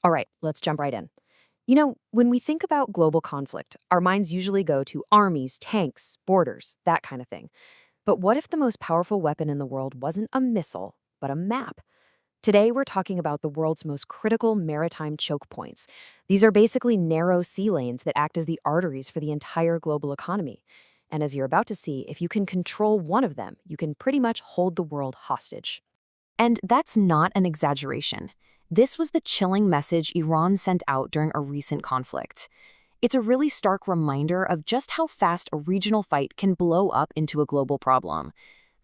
All right, let's jump right in. When we think about global conflict, our minds usually go to armies, tanks, borders, that kind of thing. But what if the most powerful weapon in the world wasn't a missile, but a map? Today, we're talking about the world's most critical maritime choke points. These are basically narrow sea lanes that act as the arteries for the entire global economy. And as you're about to see, if you can control one of them, you can pretty much hold the world hostage. And that's not an exaggeration. This was the chilling message Iran sent out during a recent conflict. It's a really stark reminder of just how fast a regional fight can blow up into a global problem.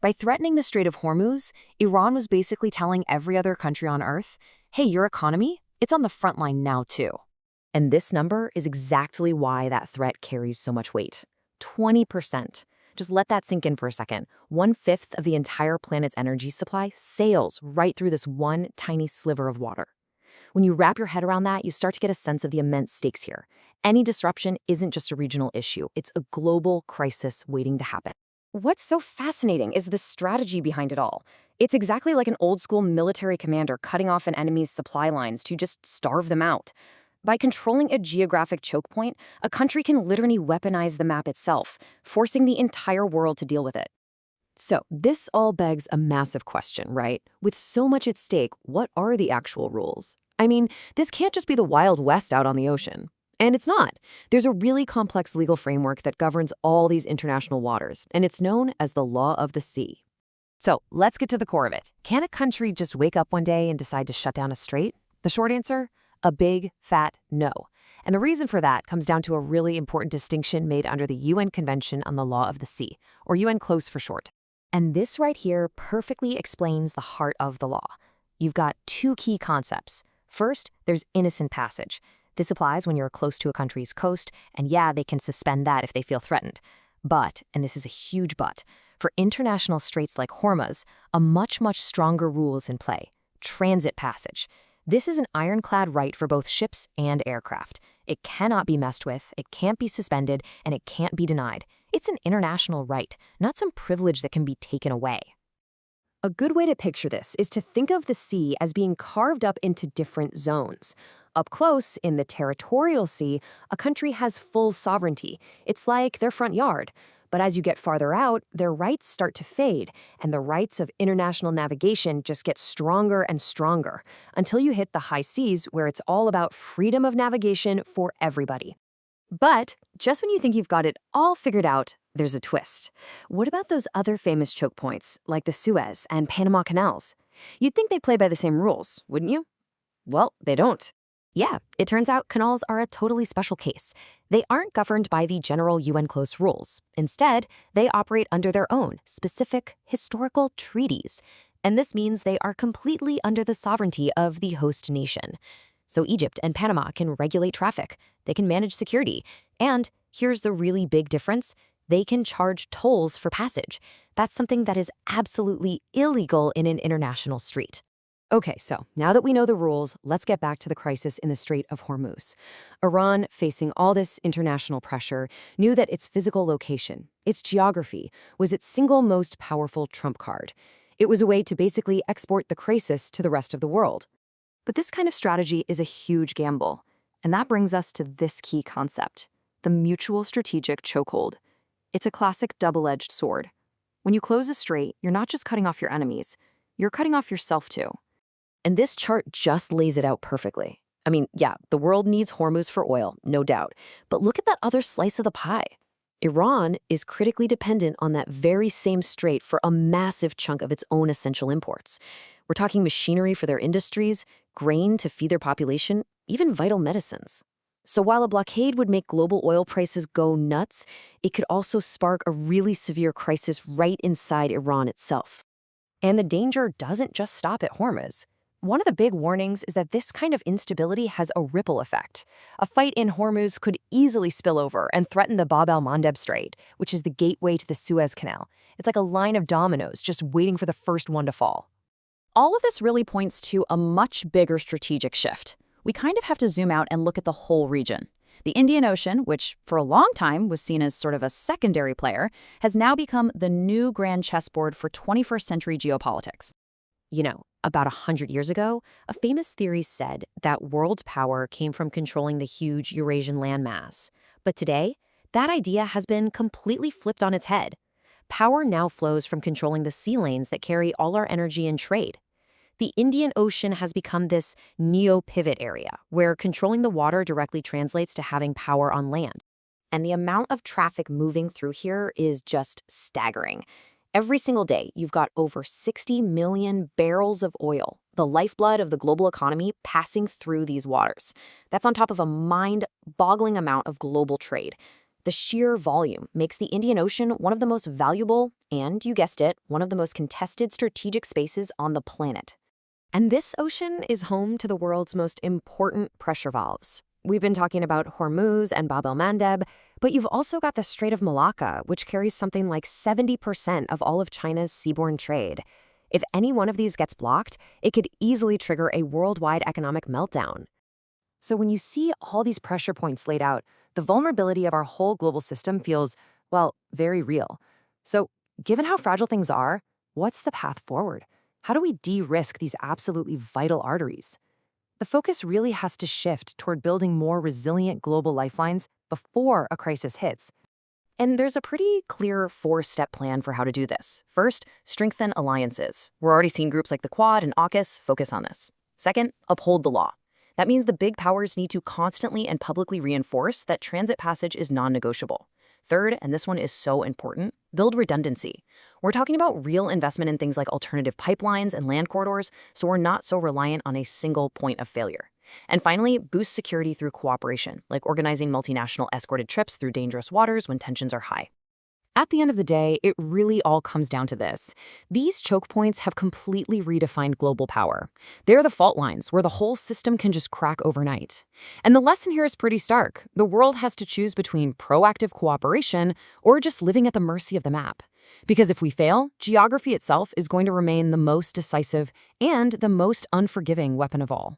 By threatening the Strait of Hormuz, Iran was basically telling every other country on Earth, hey, your economy, it's on the front line now too. And this number is exactly why that threat carries so much weight. 20%. Just let that sink in for a second. 1/5 of the entire planet's energy supply sails right through this one tiny sliver of water. When you wrap your head around that, you start to get a sense of the immense stakes here. Any disruption isn't just a regional issue, it's a global crisis waiting to happen. What's so fascinating is the strategy behind it all. It's exactly like an old-school military commander cutting off an enemy's supply lines to just starve them out. By controlling a geographic choke point, a country can literally weaponize the map itself, forcing the entire world to deal with it. So, this all begs a massive question, right? With so much at stake, what are the actual rules? I mean, this can't just be the Wild West out on the ocean. And it's not. There's a really complex legal framework that governs all these international waters, and it's known as the law of the sea. So, let's get to the core of it. Can a country just wake up one day and decide to shut down a strait? The short answer? A big, fat no. And the reason for that comes down to a really important distinction made under the UN Convention on the Law of the Sea, or UN CLOS for short. And this right here perfectly explains the heart of the law. You've got two key concepts. First, there's innocent passage. This applies when you're close to a country's coast, and yeah, they can suspend that if they feel threatened. But, and this is a huge but, for international straits like Hormuz, a much stronger rule is in play: transit passage. This is an ironclad right for both ships and aircraft. It cannot be messed with, it can't be suspended, and it can't be denied. It's an international right, not some privilege that can be taken away. A good way to picture this is to think of the sea as being carved up into different zones. Up close, in the territorial sea, a country has full sovereignty. It's like their front yard. But as you get farther out, their rights start to fade, and the rights of international navigation just get stronger and stronger, until you hit the high seas where it's all about freedom of navigation for everybody. But just when you think you've got it all figured out, there's a twist. What about those other famous choke points, like the Suez and Panama Canals? You'd think they play by the same rules, wouldn't you? Well, they don't. Yeah, it turns out canals are a totally special case. They aren't governed by the general UN CLOS rules. Instead, they operate under their own specific historical treaties. And this means they are completely under the sovereignty of the host nation. So Egypt and Panama can regulate traffic, they can manage security, and here's the really big difference: they can charge tolls for passage. That's something that is absolutely illegal in an international street. Okay, so now that we know the rules, let's get back to the crisis in the Strait of Hormuz. Iran, facing all this international pressure, knew that its physical location, its geography, was its single most powerful trump card. It was a way to basically export the crisis to the rest of the world. But this kind of strategy is a huge gamble. And that brings us to this key concept: the mutual strategic chokehold. It's a classic double-edged sword. When you close a strait, you're not just cutting off your enemies, you're cutting off yourself too. And this chart just lays it out perfectly. I mean, yeah, the world needs Hormuz for oil, no doubt. But look at that other slice of the pie. Iran is critically dependent on that very same strait for a massive chunk of its own essential imports. We're talking machinery for their industries, grain to feed their population, even vital medicines. So while a blockade would make global oil prices go nuts, it could also spark a really severe crisis right inside Iran itself. And the danger doesn't just stop at Hormuz. One of the big warnings is that this kind of instability has a ripple effect. A fight in Hormuz could easily spill over and threaten the Bab el-Mandeb Strait, which is the gateway to the Suez Canal. It's like a line of dominoes just waiting for the first one to fall. All of this really points to a much bigger strategic shift. We kind of have to zoom out and look at the whole region. The Indian Ocean, which for a long time was seen as sort of a secondary player, has now become the new grand chessboard for 21st century geopolitics. About 100 years ago, a famous theory said that world power came from controlling the huge Eurasian landmass. But today, that idea has been completely flipped on its head. Power now flows from controlling the sea lanes that carry all our energy and trade. The Indian Ocean has become this neo-pivot area, where controlling the water directly translates to having power on land. And the amount of traffic moving through here is just staggering. Every single day, you've got over 60 million barrels of oil, the lifeblood of the global economy, passing through these waters. That's on top of a mind-boggling amount of global trade. The sheer volume makes the Indian Ocean one of the most valuable and, you guessed it, one of the most contested strategic spaces on the planet. And this ocean is home to the world's most important pressure valves. We've been talking about Hormuz and Bab el-Mandeb, but you've also got the Strait of Malacca, which carries something like 70% of all of China's seaborne trade. If any one of these gets blocked, it could easily trigger a worldwide economic meltdown. So when you see all these pressure points laid out, the vulnerability of our whole global system feels, well, very real. So given how fragile things are, what's the path forward? How do we de-risk these absolutely vital arteries? The focus really has to shift toward building more resilient global lifelines before a crisis hits. And there's a pretty clear 4-step plan for how to do this. First, strengthen alliances. We're already seeing groups like the Quad and AUKUS focus on this. Second, uphold the law. That means the big powers need to constantly and publicly reinforce that transit passage is non-negotiable. Third, and this one is so important, build redundancy. We're talking about real investment in things like alternative pipelines and land corridors, so we're not so reliant on a single point of failure. And finally, boost security through cooperation, like organizing multinational escorted trips through dangerous waters when tensions are high. At the end of the day, it really all comes down to this. These choke points have completely redefined global power. They're the fault lines where the whole system can just crack overnight. And the lesson here is pretty stark. The world has to choose between proactive cooperation or just living at the mercy of the map. Because if we fail, geography itself is going to remain the most decisive and the most unforgiving weapon of all.